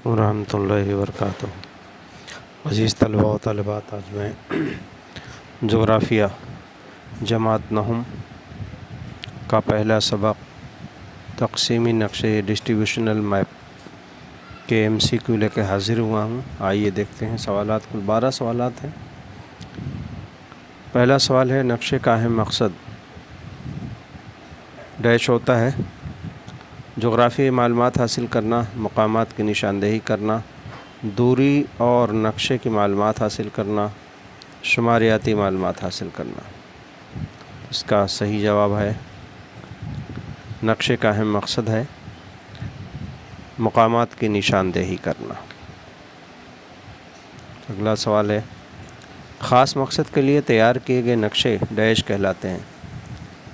ورحمۃ اللہ وبرکاتہ۔ عزیز طلباء و طالبات، آج میں جغرافیہ جماعت نہم کا پہلا سبق تقسیمی نقشے ڈسٹریبیوشنل میپ کے MCQ لے کے حاضر ہوا ہوں۔ آئیے دیکھتے ہیں سوالات۔ کل 12 سوالات ہیں۔ پہلا سوال ہے، نقشے کا اہم مقصد ڈیش ہوتا ہے جغرافیائی معلومات حاصل کرنا، مقامات کی نشاندہی کرنا، دوری اور نقشے کی معلومات حاصل کرنا، شماریاتی معلومات حاصل کرنا۔ اس کا صحیح جواب ہے نقشے کا اہم مقصد ہے مقامات کی نشاندہی کرنا۔ اگلا سوال ہے، خاص مقصد کے لیے تیار کیے گئے نقشے ڈیش کہلاتے ہیں،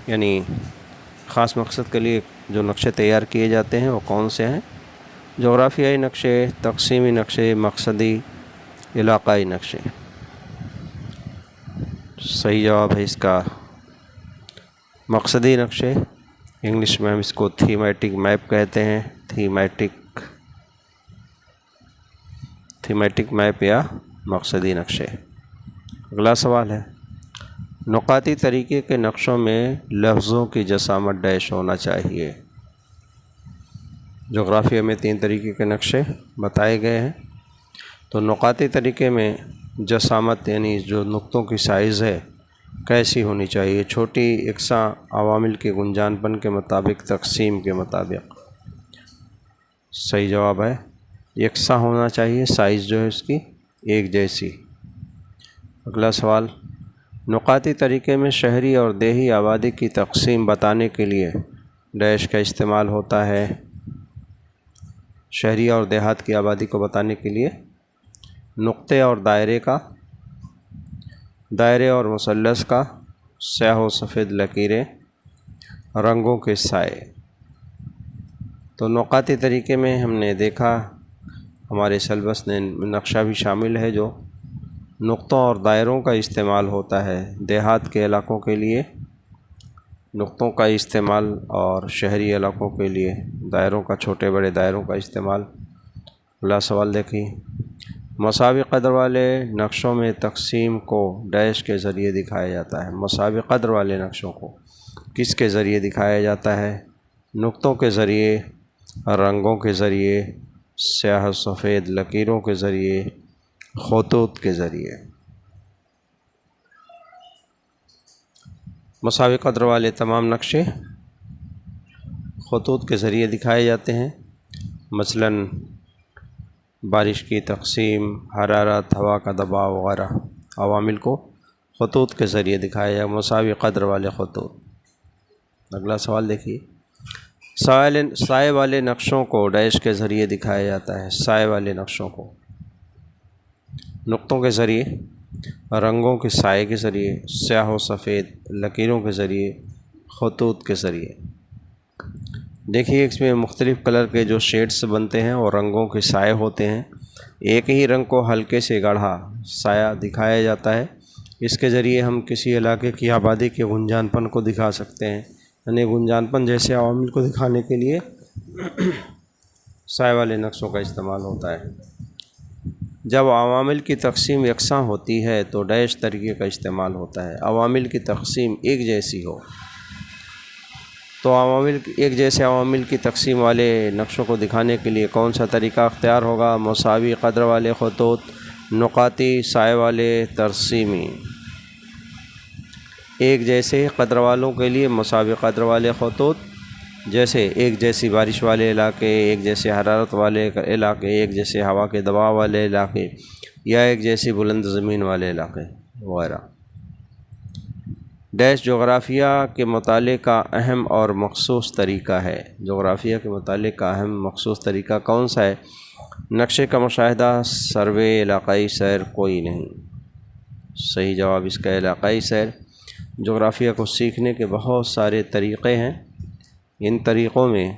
یعنی خاص مقصد کے لیے جو نقشے تیار کیے جاتے ہیں وہ کون سے ہیں؟ جغرافیائی نقشے، تقسیمی نقشے، مقصدی، علاقائی نقشے۔ صحیح جواب ہے اس کا مقصدی نقشے، انگلش میں ہم اس کو تھیمیٹک میپ کہتے ہیں، تھیمیٹک میپ یا مقصدی نقشے۔ اگلا سوال ہے، نقاطی طریقے کے نقشوں میں لفظوں کی جسامت ڈیش ہونا چاہیے۔ جغرافیہ میں 3 طریقے کے نقشے بتائے گئے ہیں، تو نقاطی طریقے میں جسامت یعنی جو نقطوں کی سائز ہے کیسی ہونی چاہیے؟ چھوٹی، یکساں، عوامل کے گنجان پن کے مطابق، تقسیم کے مطابق۔ صحیح جواب ہے یکساں ہونا چاہیے، سائز جو ہے اس کی ایک جیسی۔ اگلا سوال، نقاطی طریقے میں شہری اور دیہی آبادی کی تقسیم بتانے کے لیے ڈیش کا استعمال ہوتا ہے۔ شہری اور دیہات کی آبادی کو بتانے کے لیے نقطے اور دائرے اور مثلث کا، سیاہ و سفید لکیریں، رنگوں کے سائے۔ تو نقاطی طریقے میں ہم نے دیکھا، ہمارے سیلبس نے نقشہ بھی شامل ہے جو نقطوں اور دائروں کا استعمال ہوتا ہے دیہات کے علاقوں کے لیے، نقطوں کا استعمال، اور شہری علاقوں کے لیے دائروں کا، چھوٹے بڑے دائروں کا استعمال۔ اگلا سوال دیکھیں، مساوی قدر والے نقشوں میں تقسیم کو ڈیش کے ذریعے دکھایا جاتا ہے۔ مساوی قدر والے نقشوں کو کس کے ذریعے دکھایا جاتا ہے؟ نقطوں کے ذریعے، رنگوں کے ذریعے، سیاہ و سفید لکیروں کے ذریعے، خطوط کے ذریعے۔ مساوی قدر والے تمام نقشے خطوط کے ذریعے دکھائے جاتے ہیں، مثلاً بارش کی تقسیم، حرارت، ہوا کا دباؤ وغیرہ عوامل کو خطوط کے ذریعے دکھایا جائے، مساوی قدر والے خطوط۔ اگلا سوال دیکھیے، سائے والے نقشوں کو ڈیش کے ذریعے دکھایا جاتا ہے۔ سائے والے نقشوں کو نقطوں کے ذریعے، رنگوں کے سائے کے ذریعے، سیاہ و سفید لکیروں کے ذریعے، خطوط کے ذریعے۔ دیکھیے اس میں مختلف کلر کے جو شیڈز بنتے ہیں اور رنگوں کے سائے ہوتے ہیں، ایک ہی رنگ کو ہلکے سے گاڑھا سایہ دکھایا جاتا ہے۔ اس کے ذریعے ہم کسی علاقے کی آبادی کے گنجان پن کو دکھا سکتے ہیں، یعنی گنجان پن جیسے عوامل کو دکھانے کے لیے سائے والے نقشوں کا استعمال ہوتا ہے۔ جب عوامل کی تقسیم یکساں ہوتی ہے تو ڈیش طریقے کا استعمال ہوتا ہے۔ عوامل کی تقسیم ایک جیسی ہو تو ایک جیسے عوامل کی تقسیم والے نقشوں کو دکھانے کے لیے کون سا طریقہ اختیار ہوگا؟ مساوی قدر والے خطوط، نقاطی، سائے والے، ترسیمی۔ ایک جیسے قدر والوں کے لیے مساوی قدر والے خطوط، جیسے ایک جیسی بارش والے علاقے، ایک جیسے حرارت والے علاقے، ایک جیسے ہوا کے دباؤ والے علاقے، یا ایک جیسی بلند زمین والے علاقے وغیرہ۔ ڈیش جغرافیہ کے مطالعے کا اہم اور مخصوص طریقہ ہے۔ جغرافیہ کے مطالعے کا اہم مخصوص طریقہ کون سا ہے؟ نقشے کا مشاہدہ، سروے، علاقائی سیر، کوئی نہیں۔ صحیح جواب اس کا علاقائی سیر۔ جغرافیہ کو سیکھنے کے بہت سارے طریقے ہیں، ان طریقوں میں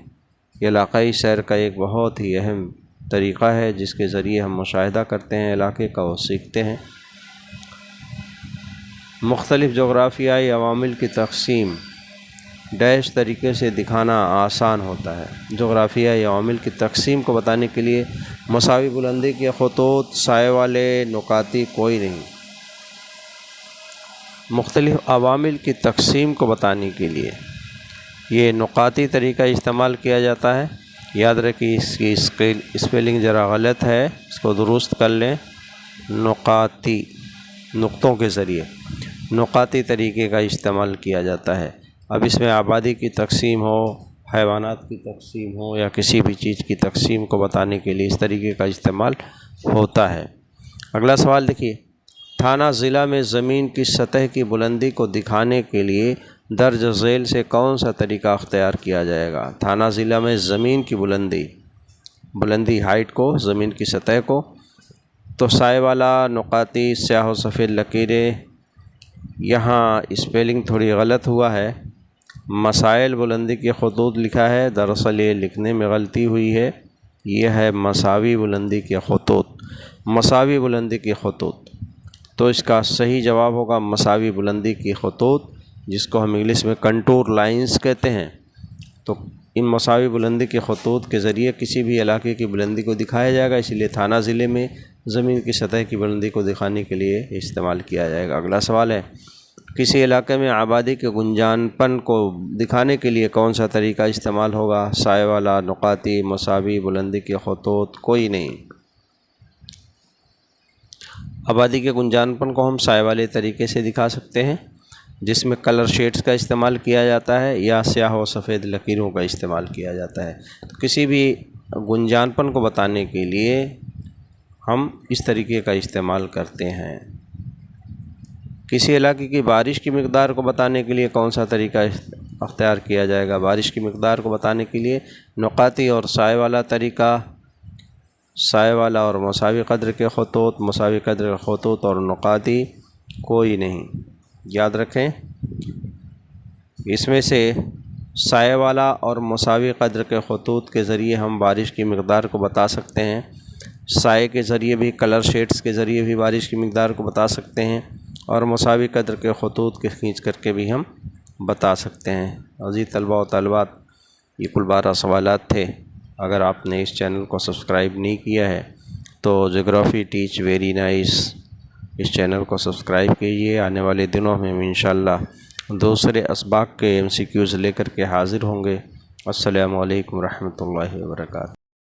علاقائی سیر کا ایک بہت ہی اہم طریقہ ہے جس کے ذریعے ہم مشاہدہ کرتے ہیں علاقے کا اور سیکھتے ہیں۔ مختلف جغرافیائی عوامل کی تقسیم ڈیش طریقے سے دکھانا آسان ہوتا ہے۔ جغرافیہ یا عوامل کی تقسیم کو بتانے کے لیے مساوی بلندی کے خطوط، سائے والے، نقاطی کوئی نہیں۔ مختلف عوامل کی تقسیم کو بتانے کے لیے یہ نقاطی طریقہ استعمال کیا جاتا ہے۔ یاد رکھیں اس کی اسپیلنگ ذرا غلط ہے، اس کو درست کر لیں۔ نقاطی، نقطوں کے ذریعے نقاطی طریقے کا استعمال کیا جاتا ہے۔ اب اس میں آبادی کی تقسیم ہو، حیوانات کی تقسیم ہو یا کسی بھی چیز کی تقسیم کو بتانے کے لیے اس طریقے کا استعمال ہوتا ہے۔ اگلا سوال دیکھیے، تھانہ ضلع میں زمین کی سطح کی بلندی کو دکھانے کے لیے درج ذیل سے کون سا طریقہ اختیار کیا جائے گا؟ تھانہ ضلع میں زمین کی بلندی ہائٹ کو، زمین کی سطح کو، تو سائے والا، نقاطی، سیاہ و سفید لکیریں۔ یہاں اسپیلنگ تھوڑی غلط ہوا ہے، مسائل بلندی کے خطوط لکھا ہے، دراصل یہ لکھنے میں غلطی ہوئی ہے، یہ ہے مساوی بلندی کے خطوط، مساوی بلندی کے خطوط۔ تو اس کا صحیح جواب ہوگا مساوی بلندی کی خطوط، جس کو ہم انگلش میں کنٹور لائنز کہتے ہیں۔ تو ان مساوی بلندی کے خطوط کے ذریعے کسی بھی علاقے کی بلندی کو دکھایا جائے گا، اسی لیے تھانہ ضلع میں زمین کی سطح کی بلندی کو دکھانے کے لیے استعمال کیا جائے گا۔ اگلا سوال ہے، کسی علاقے میں آبادی کے گنجان پن کو دکھانے کے لیے کون سا طریقہ استعمال ہوگا؟ سائے والا، نقاطی، مساوی بلندی کے خطوط کوئی نہیں۔ آبادی کے گنجان پن کو ہم سائے والے طریقے سے دکھا سکتے ہیں، جس میں کلر شیڈز کا استعمال کیا جاتا ہے یا سیاہ و سفید لکیروں کا استعمال کیا جاتا ہے۔ تو کسی بھی گنجان پن کو بتانے کے لیے ہم اس طریقے کا استعمال کرتے ہیں۔ کسی علاقے کی بارش کی مقدار کو بتانے کے لیے کون سا طریقہ اختیار کیا جائے گا؟ بارش کی مقدار کو بتانے کے لیے نقاطی اور سائے والا طریقہ، سائے والا اور مساوی قدر کے خطوط، مساوی قدر کے خطوط اور نقاطی کوئی نہیں۔ یاد رکھیں اس میں سے سائے والا اور مساوی قدر کے خطوط کے ذریعے ہم بارش کی مقدار کو بتا سکتے ہیں، سائے کے ذریعے بھی، کلر شیڈز کے ذریعے بھی بارش کی مقدار کو بتا سکتے ہیں، اور مساوی قدر کے خطوط کے کھینچ کر کے بھی ہم بتا سکتے ہیں۔ عزیز طلباء و طالبات، یہ کل 12 سوالات تھے۔ اگر آپ نے اس چینل کو سبسکرائب نہیں کیا ہے تو جغرافی ٹیچ ویری نائس اس چینل کو سبسکرائب کیجیے۔ آنے والے دنوں میں انشاءاللہ دوسرے اسباق کے MCQs لے کر کے حاضر ہوں گے۔ السلام علیکم ورحمۃ اللہ وبرکاتہ۔